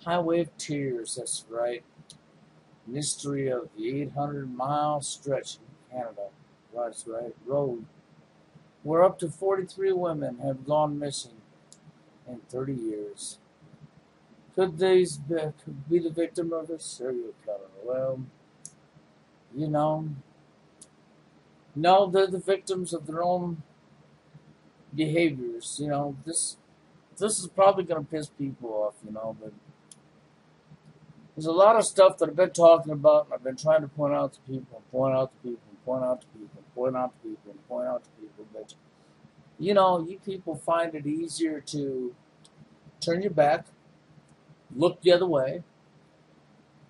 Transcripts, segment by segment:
Highway of Tears, that's right. Mystery of the 800-mile stretch in Canada. That's right. Road. Where up to 43 women have gone missing in 30 years. Could these be the victim of a serial killer? Well, you know, no, they're the victims of their own behaviors. This is probably going to piss people off, but there's a lot of stuff that I've been talking about and I've been trying to point out to people, point out to people, point out to people, point out to people, point out to people. But, you people find it easier to turn your back, look the other way,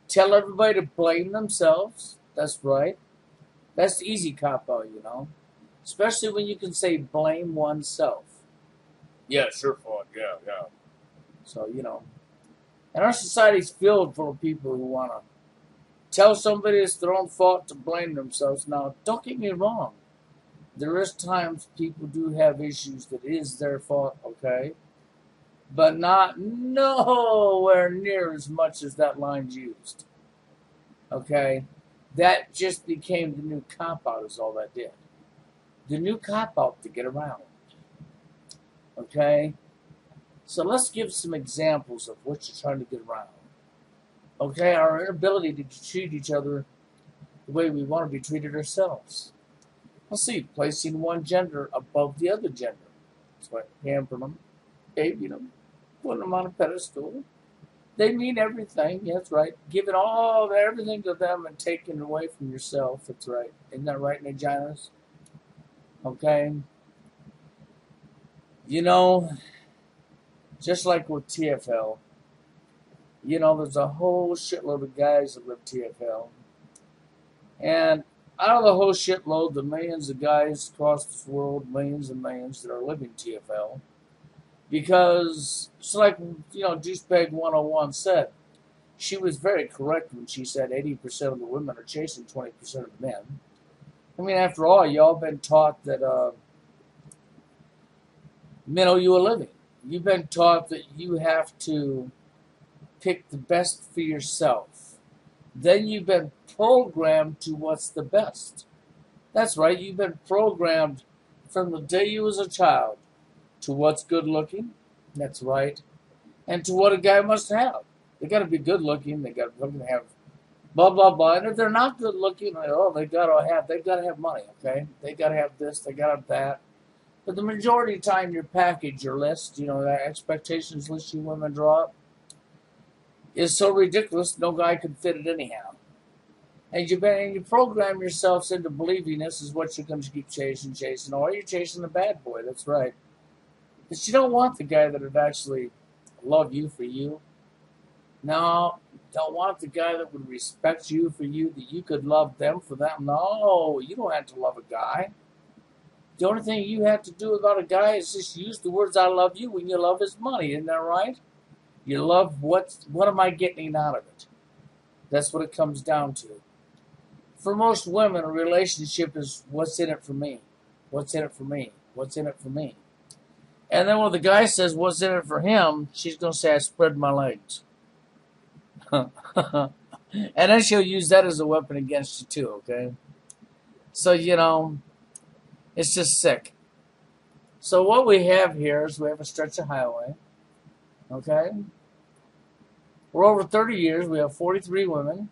tell everybody to blame themselves. That's right. That's the easy cop-out. Especially when you can say blame oneself. Yeah, it's your fault. Yeah, yeah. So, and our society's filled full of people who want to tell somebody it's their own fault to blame themselves. Now, don't get me wrong. There is times people do have issues that is their fault, okay? But not nowhere near as much as that line's used. Okay? That just became the new cop-out is all that did. The new cop-out to get around. Okay? So let's give some examples of what you're trying to get around. Okay? Our inability to treat each other the way we want to be treated ourselves. Let's see. Placing one gender above the other gender. That's right. Pampering them, babying them, putting them on a pedestal. They mean everything. Yeah, that's right. Giving everything to them and taking it away from yourself. That's right. Isn't that right, Naginas? Okay? Just like with TFL, there's a whole shitload of guys that live TFL. And out of the whole shitload, the millions of guys across this world, millions and millions that are living TFL, because it's like, Douchebag 101 said, she was very correct when she said 80% of the women are chasing 20% of the men. I mean, after all, y'all been taught that men owe you a living. You've been taught that you have to pick the best for yourself. Then you've been programmed to what's the best. That's right, you've been programmed from the day you was a child to what's good looking. That's right. And to what a guy must have. They got to be good looking. They got to have blah, blah, blah. And if they're not good looking, they got to have money, okay? They got to have this, they got to have that. But the majority of the time, your package, your list, that expectations list you women draw up, is so ridiculous, no guy could fit it anyhow. And you program yourselves into believing this is what you're going to keep chasing. Or you're chasing the bad boy, that's right. But you don't want the guy that would actually love you for you. No, don't want the guy that would respect you for you, that you could love them for them. No, you don't have to love a guy. The only thing you have to do about a guy is just use the words "I love you" when you love his money. Isn't that right? You love what am I getting out of it? That's what it comes down to. For most women, a relationship is what's in it for me? What's in it for me? What's in it for me? And then when the guy says what's in it for him, she's going to say, I spread my legs. And then she'll use that as a weapon against you too, okay? So, it's just sick. So what we have here is we have a stretch of highway, okay? For over 30 years, we have 43 women,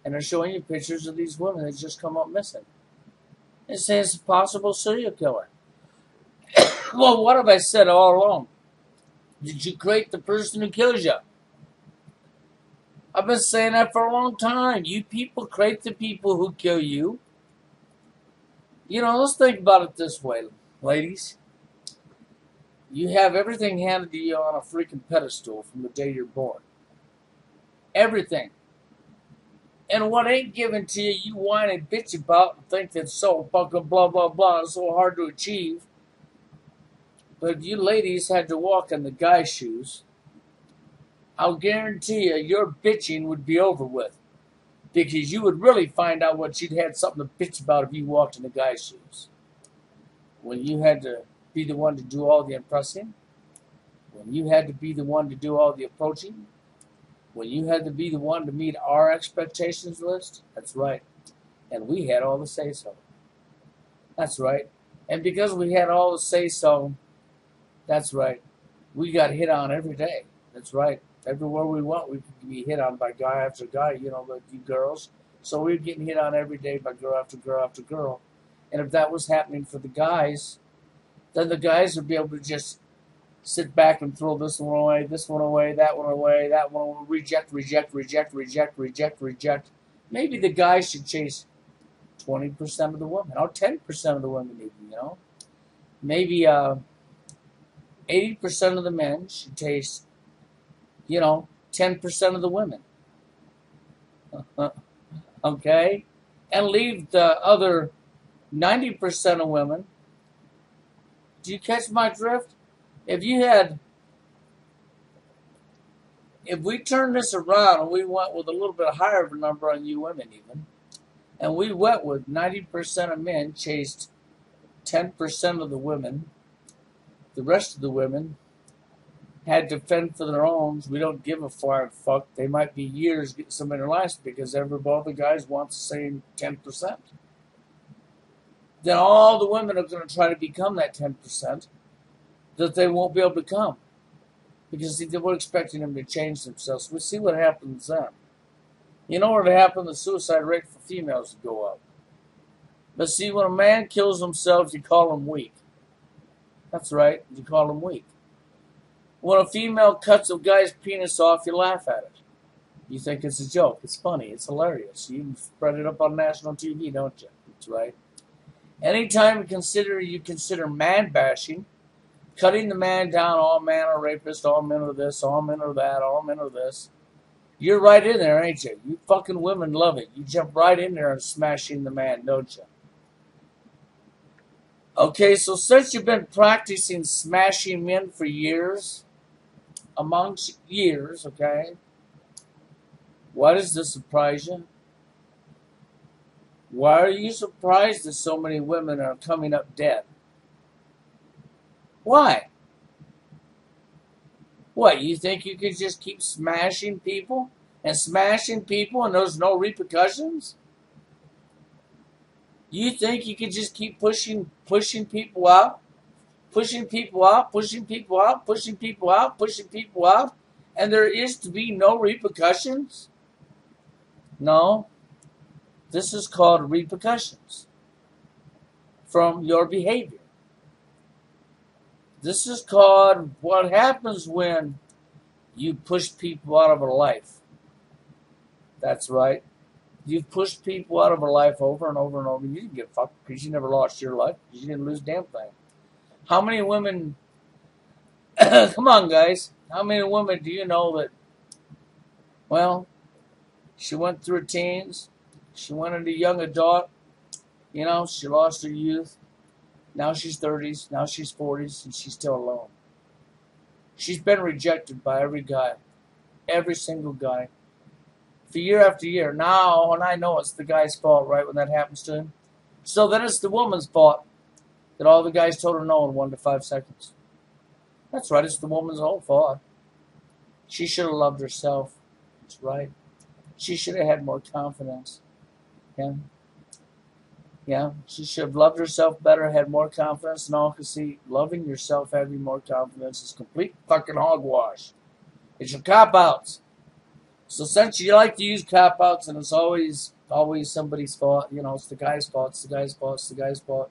and they're showing you pictures of these women that just come up missing. They say it's a possible serial killer. Well, what have I said all along? Did you create the person who kills you? I've been saying that for a long time. You people create the people who kill you. Let's think about it this way, ladies. You have everything handed to you on a freaking pedestal from the day you're born. Everything. And what ain't given to you, you whine and bitch about and think that's so fucking blah, blah, blah, it's so hard to achieve. But if you ladies had to walk in the guy's shoes, I'll guarantee you your bitching would be over with. Because you would really find out what you'd had something to bitch about if you walked in the guy's shoes. When you had to be the one to do all the impressing, when you had to be the one to do all the approaching, When you had to be the one to meet our expectations list, that's right. And we had all the say-so. That's right. And because we had all the say-so, that's right, we got hit on every day. That's right. Everywhere we went, we could be hit on by guy after guy, like you girls. So we were getting hit on every day by girl after girl after girl. And if that was happening for the guys, then the guys would be able to just sit back and throw this one away, that one away, reject, reject, reject, reject, reject, reject. Maybe the guys should chase 20% of the women, or 10% of the women even, Maybe 80% of the men should chase, 10% of the women. Okay? And leave the other 90% of women. Do you catch my drift? If we turned this around and we went with a little bit higher of a number on you women even, and we went with 90% of men chased 10% of the women, the rest of the women had to fend for their own. We don't give a flying fuck. They might be years getting some in their lives because all the guys want the same 10%. Then all the women are going to try to become that 10% that they won't be able to become because they were expecting them to change themselves. We'll see what happens then. You know what happened? The suicide rate for females will go up. But see, when a man kills himself, you call him weak. That's right, you call him weak. When a female cuts a guy's penis off, you laugh at it. You think it's a joke. It's funny. It's hilarious. You spread it up on national TV, don't you? That's right. Anytime you consider man bashing, cutting the man down, all men are rapists, all men are this, all men are that, all men are this. You're right in there, ain't you? You fucking women love it. You jump right in there and smashing the man, don't you? Okay, so since you've been practicing smashing men for years, amongst years, okay, why does this surprise you? Why are you surprised that so many women are coming up dead? Why? What, you think you could just keep smashing people and there's no repercussions? You think you could just keep pushing people out, pushing people out, pushing people out, pushing people out, pushing people out, and there is to be no repercussions? No. This is called repercussions from your behavior. This is called what happens when you push people out of a life. That's right. You've pushed people out of a life over and over and over. You didn't get fucked because you never lost your life. You didn't lose a damn thing. How many women, come on guys, how many women do you know that, well, she went through her teens, she went into young adult, she lost her youth, now she's 30s, now she's 40s, and she's still alone. She's been rejected by every guy, every single guy, for year after year. Now, and I know it's the guy's fault, right, when that happens to him. So then it's the woman's fault that all the guys told her no in 1 to 5 seconds. That's right, it's the woman's whole fault. She should have loved herself. That's right. She should have had more confidence. Yeah, she should have loved herself better, had more confidence, and all, because see, loving yourself, having more confidence is complete fucking hogwash. It's your cop-outs. So since you like to use cop-outs and it's always somebody's fault, it's the guy's fault, it's the guy's fault, it's the guy's fault.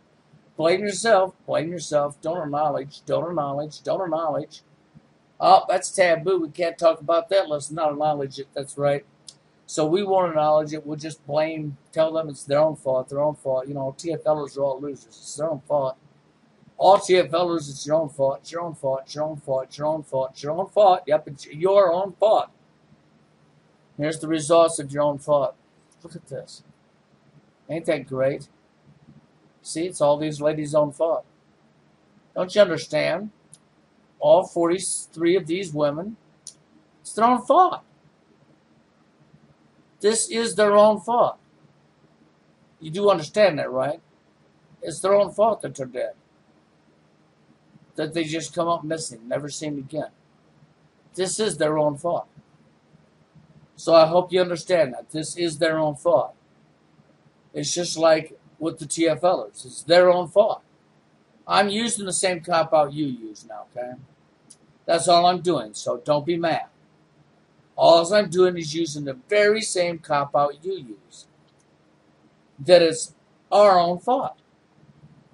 Blame yourself, don't acknowledge. Oh, that's taboo, we can't talk about that, let's not acknowledge it, that's right. So we won't acknowledge it, we'll just tell them it's their own fault. TFLers are all losers, it's their own fault. All TFLers, it's your own fault, Yep, it's your own fault. Here's the results of your own fault. Look at this. Ain't that great? See, it's all these ladies' own fault. Don't you understand? All 43 of these women, it's their own fault. This is their own fault. You do understand that, right? It's their own fault that they're dead. That they just come up missing, never seen again. This is their own fault. So I hope you understand that. This is their own fault. It's just like with the TFLers. It's their own fault. I'm using the same cop-out you use now, okay? That's all I'm doing, so don't be mad. All I'm doing is using the very same cop-out you use. That it's our own fault.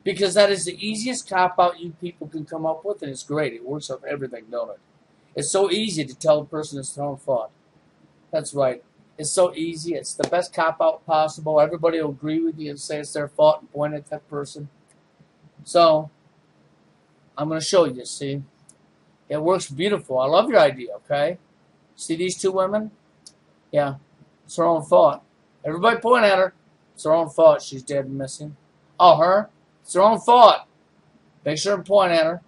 Because that is the easiest cop-out you people can come up with, and it's great. It works on everything, don't it? It's so easy to tell a person it's their own fault. That's right. It's so easy. It's the best cop-out possible. Everybody will agree with you and say it's their fault and point at that person. So, I'm going to show you, see? It works beautiful. I love your idea, okay? See these two women? Yeah, it's her own fault. Everybody point at her. It's her own fault she's dead and missing. Oh, her? It's her own fault. Make sure and point at her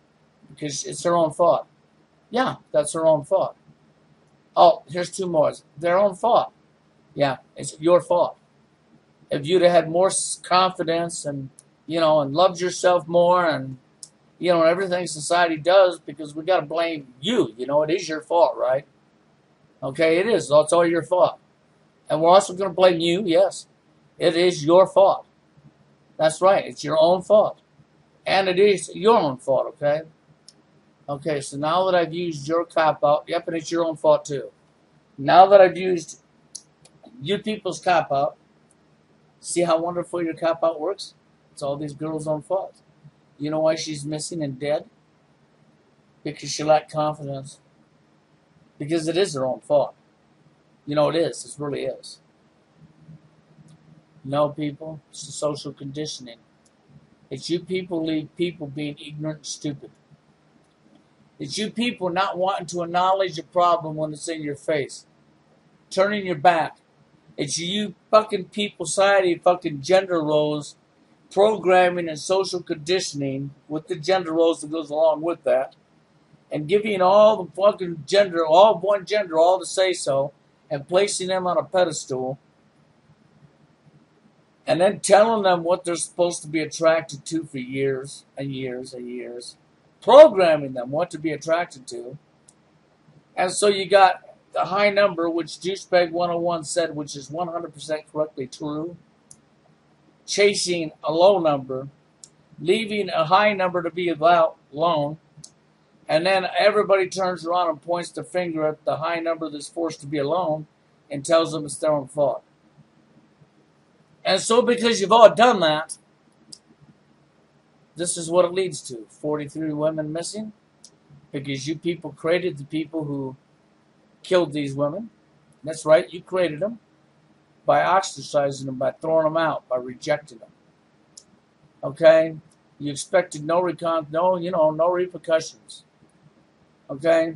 because it's her own fault. Yeah, that's her own fault. Oh, here's two more. It's their own fault. Yeah, it's your fault. If you'd have had more confidence and, and loved yourself more and, everything society does, because we got to blame you. It is your fault, right? Okay, it is. It's all your fault. And we're also going to blame you, yes. It is your fault. That's right. It's your own fault. And it is your own fault, okay? Okay, so now that I've used your cop-out, yep, and it's your own fault too. Now that I've used you people's cop-out, see how wonderful your cop-out works? It's all these girls' own fault. You know why she's missing and dead? Because she lacked confidence. Because it is her own fault. It is. It really is. No, people, it's the social conditioning. It's you people being ignorant and stupid. It's you people not wanting to acknowledge a problem when it's in your face. Turning your back. It's you fucking people, society, fucking gender roles, programming and social conditioning with the gender roles that goes along with that, and giving all the fucking gender, all one gender, all to say so, and placing them on a pedestal, and then telling them what they're supposed to be attracted to for years and years and years, programming them what to be attracted to. And so you got the high number, which Douchebag 101 said, which is 100% correctly true, chasing a low number, leaving a high number to be alone, and then everybody turns around and points the finger at the high number that's forced to be alone and tells them it's their own fault. And so because you've all done that, this is what it leads to. 43 women missing because you people created the people who killed these women. That's right, you created them by ostracizing them, by throwing them out, by rejecting them. Okay? You expected no repercussions. Okay?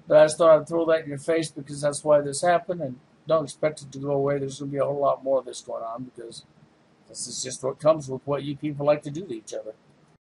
But I just thought I'd throw that in your face because that's why this happened, and don't expect it to go away. There's going to be a whole lot more of this going on because this is just what comes with what you people like to do to each other.